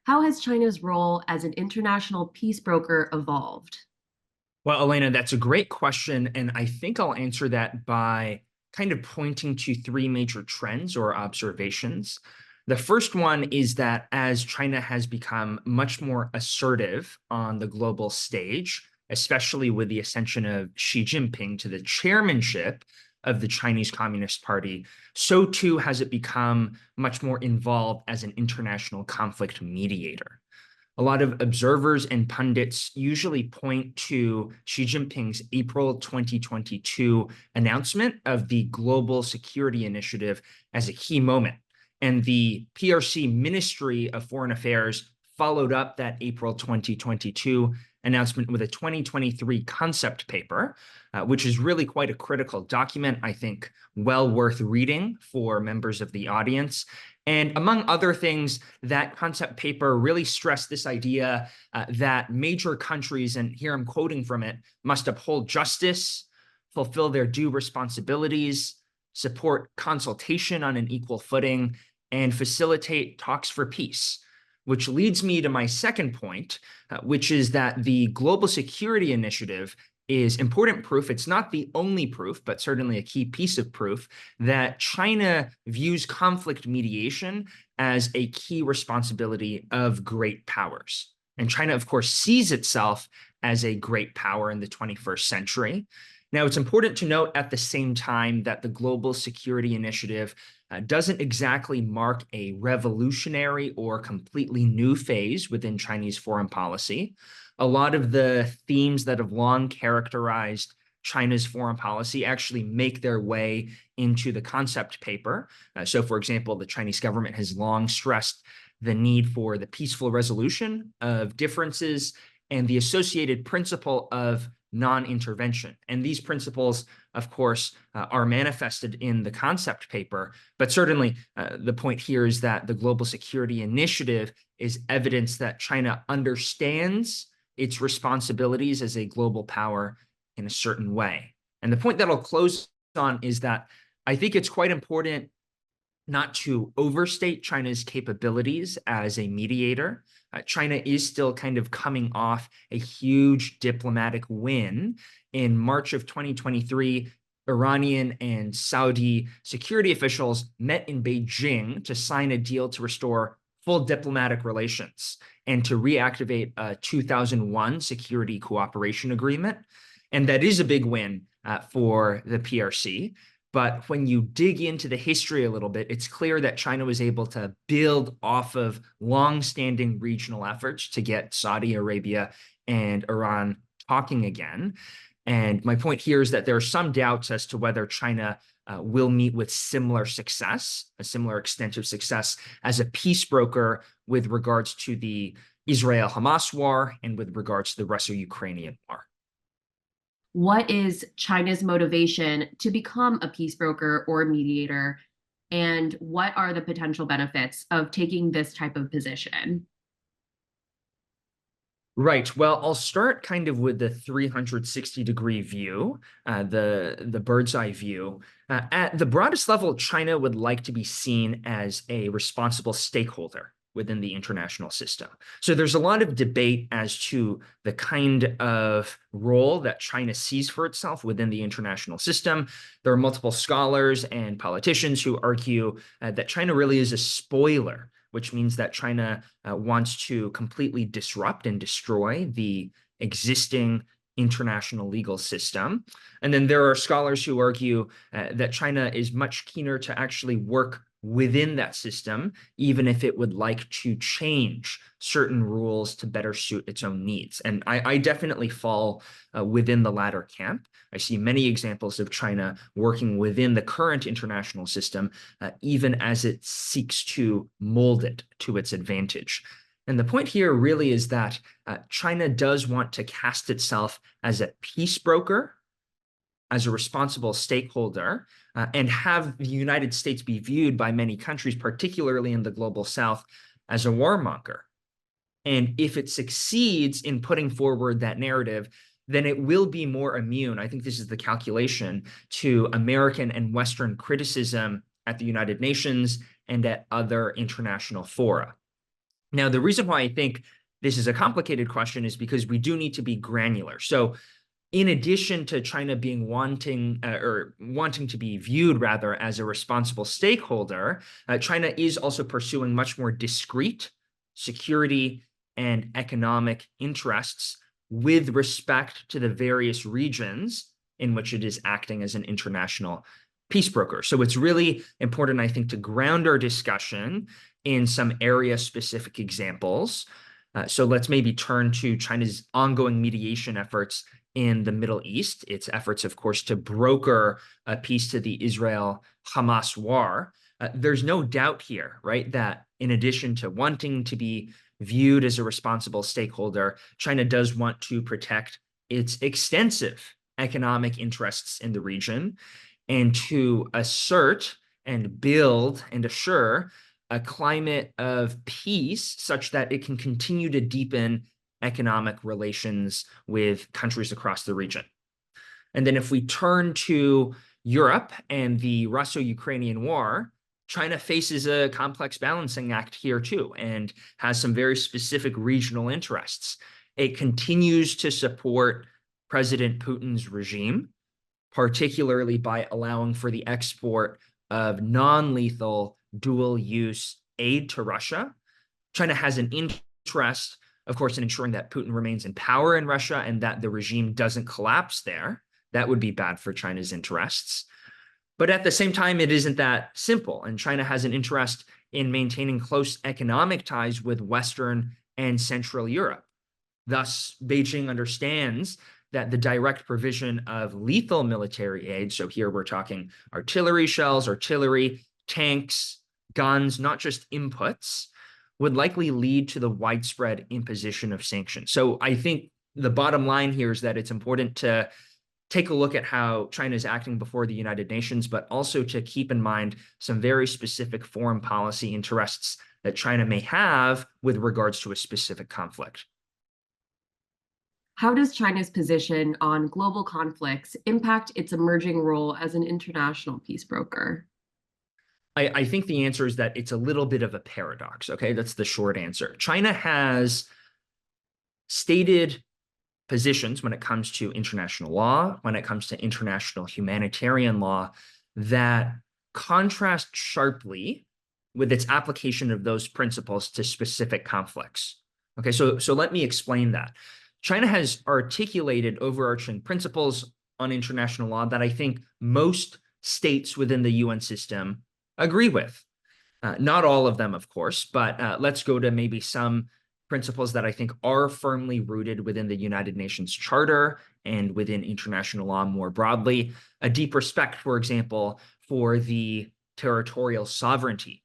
How has China's role as an international peace broker evolved? Well, Elena, that's a great question. And I think I'll answer that by kind of pointing to three major trends or observations. The first one is that as China has become much more assertive on the global stage, especially with the ascension of Xi Jinping to the chairmanship of the Chinese Communist Party, so too has it become much more involved as an international conflict mediator. A lot of observers and pundits usually point to Xi Jinping's April 2022 announcement of the Global Security Initiative as a key moment. And the PRC Ministry of Foreign Affairs followed up that April 2022 announcement with a 2023 concept paper, which is really quite a critical document, I think, well worth reading for members of the audience. And among other things, that concept paper really stressed this idea that major countries, and here I'm quoting from it, must uphold justice, fulfill their due responsibilities, support consultation on an equal footing, and facilitate talks for peace. Which leads me to my second point, which is that the Global Security Initiative is important proof. It's not the only proof, but certainly a key piece of proof that China views conflict mediation as a key responsibility of great powers. And China, of course, sees itself as a great power in the 21st century. Now, it's important to note at the same time that the Global Security Initiative doesn't exactly mark a revolutionary or completely new phase within Chinese foreign policy. A lot of the themes that have long characterized China's foreign policy actually make their way into the concept paper. So, for example, the Chinese government has long stressed the need for the peaceful resolution of differences and the associated principle of non-intervention. And these principles, of course, are manifested in the concept paper. But certainly, the point here is that the Global Security Initiative is evidence that China understands its responsibilities as a global power in a certain way. And the point that I'll close on is that I think it's quite important not to overstate China's capabilities as a mediator. China is still kind of coming off a huge diplomatic win. In March of 2023, Iranian and Saudi security officials met in Beijing to sign a deal to restore full diplomatic relations and to reactivate a 2001 security cooperation agreement. And that is a big win for the PRC. But when you dig into the history a little bit, it's clear that China was able to build off of long-standing regional efforts to get Saudi Arabia and Iran talking again. And my point here is that there are some doubts as to whether China will meet with similar success, a similar extent of success as a peace broker with regards to the Israel-Hamas war and with regards to the Russia-Ukrainian war. What is China's motivation to become a peace broker or mediator? And what are the potential benefits of taking this type of position? Right. Well, I'll start kind of with the 360-degree view, the bird's eye view. At the broadest level, China would like to be seen as a responsible stakeholder within the international system. So there's a lot of debate as to the kind of role that China sees for itself within the international system. There are multiple scholars and politicians who argue that China really is a spoiler, which means that China wants to completely disrupt and destroy the existing international legal system. And then there are scholars who argue that China is much keener to actually work within that system, even if it would like to change certain rules to better suit its own needs. And I definitely fall within the latter camp. I see many examples of China working within the current international system, even as it seeks to mold it to its advantage. And the point here really is that China does want to cast itself as a peace broker, as a responsible stakeholder, and have the United States be viewed by many countries, particularly in the global South, as a warmonger. And if it succeeds in putting forward that narrative, then it will be more immune. I think this is the calculation to American and Western criticism at the United Nations and at other international fora. Now, the reason why I think this is a complicated question is because we do need to be granular. So in addition to China being wanting to be viewed rather as a responsible stakeholder, China is also pursuing much more discrete security and economic interests with respect to the various regions in which it is acting as an international peace broker. So it's really important, I think, to ground our discussion in some area-specific examples. So let's maybe turn to China's ongoing mediation efforts in the Middle East, its efforts, of course, to broker a peace to the Israel-Hamas war. There's no doubt here, right, that in addition to wanting to be viewed as a responsible stakeholder, China does want to protect its extensive economic interests in the region and to assert and build and assure a climate of peace such that it can continue to deepen economic relations with countries across the region. And then if we turn to Europe and the Russo-Ukrainian war, China faces a complex balancing act here too, and has some very specific regional interests. It continues to support President Putin's regime, particularly by allowing for the export of non-lethal dual-use aid to Russia. China has an interest, of course, in ensuring that Putin remains in power in Russia and that the regime doesn't collapse there. That would be bad for China's interests. But at the same time, it isn't that simple. And China has an interest in maintaining close economic ties with Western and Central Europe. Thus, Beijing understands that the direct provision of lethal military aid, so here we're talking artillery shells, artillery, tanks, guns, not just inputs, would likely lead to the widespread imposition of sanctions. So I think the bottom line here is that it's important to take a look at how China is acting before the United Nations, but also to keep in mind some very specific foreign policy interests that China may have with regards to a specific conflict. How does China's position on global conflicts impact its emerging role as an international peace broker? I think the answer is that it's a little bit of a paradox, okay? That's the short answer. China has stated positions when it comes to international law, when it comes to international humanitarian law, that contrast sharply with its application of those principles to specific conflicts. Okay, so let me explain that. China has articulated overarching principles on international law that I think most states within the UN system agree with. Not all of them, of course, but let's go to maybe some principles that I think are firmly rooted within the United Nations Charter and within international law more broadly. A deep respect, for example, for the territorial sovereignty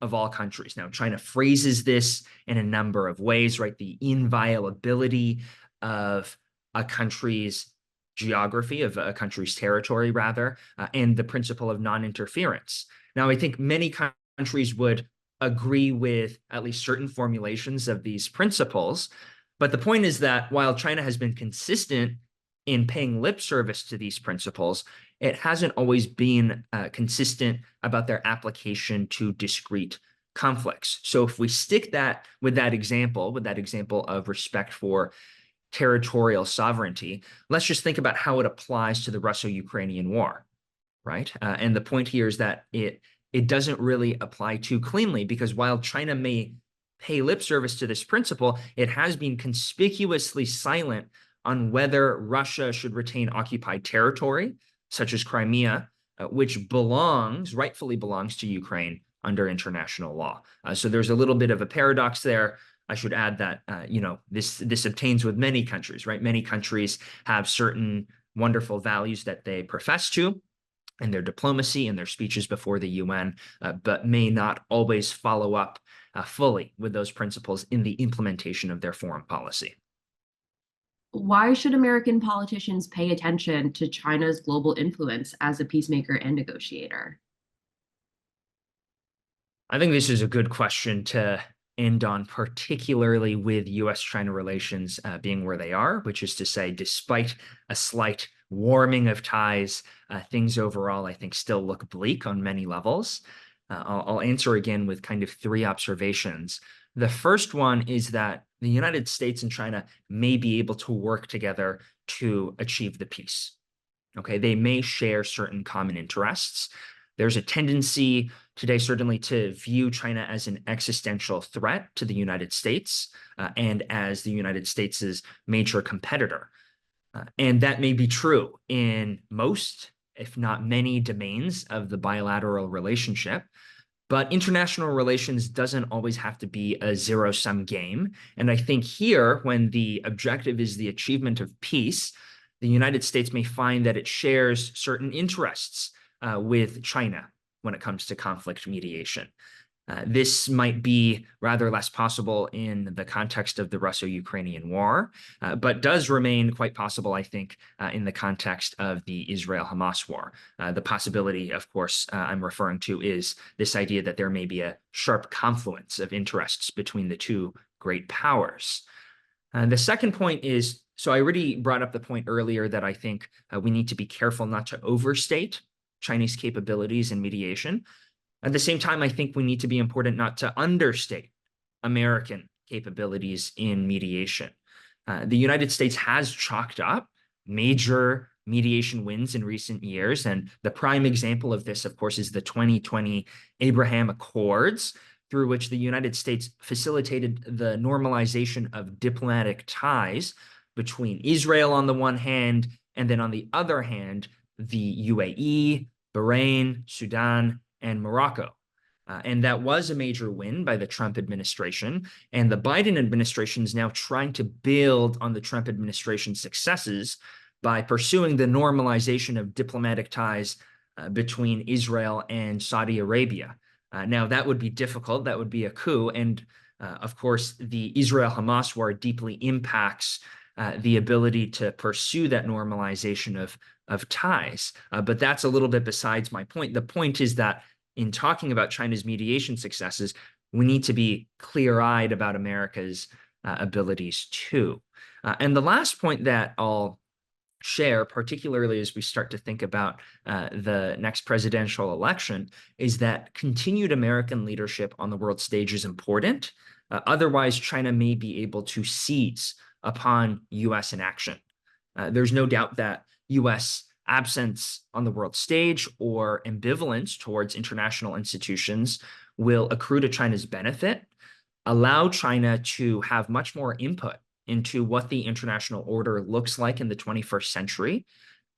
of all countries. Now, China phrases this in a number of ways, right? The inviolability of a country's geography, of a country's territory, rather, and the principle of non-interference. Now, I think many countries would agree with at least certain formulations of these principles. But the point is that while China has been consistent in paying lip service to these principles, it hasn't always been consistent about their application to discrete conflicts. So if we stick that with that example of respect for territorial sovereignty, let's just think about how it applies to the Russo-Ukrainian war, right? And the point here is that it doesn't really apply too cleanly, because while China may pay lip service to this principle, it has been conspicuously silent on whether Russia should retain occupied territory, such as Crimea, which rightfully belongs to Ukraine under international law. So there's a little bit of a paradox there. I should add that, this obtains with many countries, right? Many countries have certain wonderful values that they profess to in their diplomacy and their speeches before the UN, but may not always follow up fully with those principles in the implementation of their foreign policy. Why should American politicians pay attention to China's global influence as a peacemaker and negotiator? I think this is a good question to end on, particularly with US-China relations being where they are, which is to say, despite a slight warming of ties, things overall, I think, still look bleak on many levels. I'll answer again with kind of three observations. The first one is that the United States and China may be able to work together to achieve the peace. Okay, they may share certain common interests. There's a tendency today, certainly, to view China as an existential threat to the United States and as the United States' major competitor. And that may be true in most, if not many, domains of the bilateral relationship. But international relations doesn't always have to be a zero-sum game. And I think here, when the objective is the achievement of peace, the United States may find that it shares certain interests with China when it comes to conflict mediation. This might be rather less possible in the context of the Russo-Ukrainian war, but does remain quite possible, I think, in the context of the Israel-Hamas war. The possibility, of course, I'm referring to is this idea that there may be a sharp confluence of interests between the two great powers. The second point is, so I already brought up the point earlier that I think we need to be careful not to overstate Chinese capabilities in mediation. At the same time, I think we need to be important not to understate American capabilities in mediation. The United States has chalked up major mediation wins in recent years. And the prime example of this, of course, is the 2020 Abraham Accords, through which the United States facilitated the normalization of diplomatic ties between Israel on the one hand, and then on the other hand, the UAE, Bahrain, Sudan, and Morocco. And that was a major win by the Trump administration. And the Biden administration is now trying to build on the Trump administration's successes by pursuing the normalization of diplomatic ties between Israel and Saudi Arabia. Now, that would be difficult. That would be a coup. And of course, the Israel-Hamas war deeply impacts the ability to pursue that normalization of ties. But that's a little bit besides my point. The point is that in talking about China's mediation successes, we need to be clear-eyed about America's abilities too. And the last point that I'll share, particularly as we start to think about the next presidential election, is that continued American leadership on the world stage is important. Otherwise, China may be able to seize upon U.S. inaction. There's no doubt that U.S. absence on the world stage or ambivalence towards international institutions will accrue to China's benefit, allow China to have much more input into what the international order looks like in the 21st century,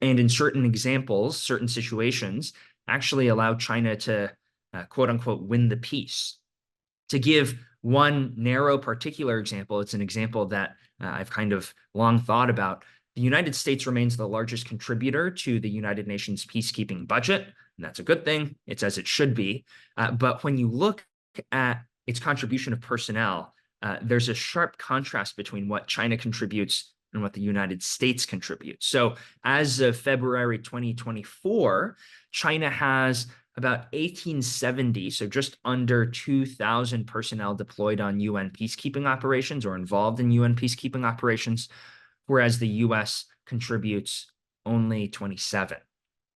and in certain examples, certain situations, actually allow China to, quote unquote, win the peace. To give one narrow particular example, it's an example that I've kind of long thought about. The United States remains the largest contributor to the United Nations peacekeeping budget, and that's a good thing. It's as it should be. But when you look at its contribution of personnel, there's a sharp contrast between what China contributes and what the United States contributes. So as of February 2024, China has about 1870, so just under 2,000 personnel deployed on UN peacekeeping operations or involved in UN peacekeeping operations, whereas the US contributes only 27.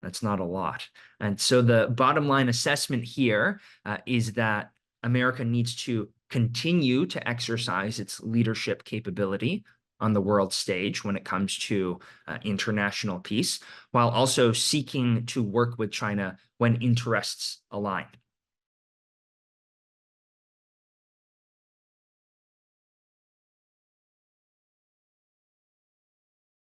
That's not a lot. And so the bottom line assessment here is that America needs to continue to exercise its leadership capability on the world stage when it comes to international peace, while also seeking to work with China when interests align.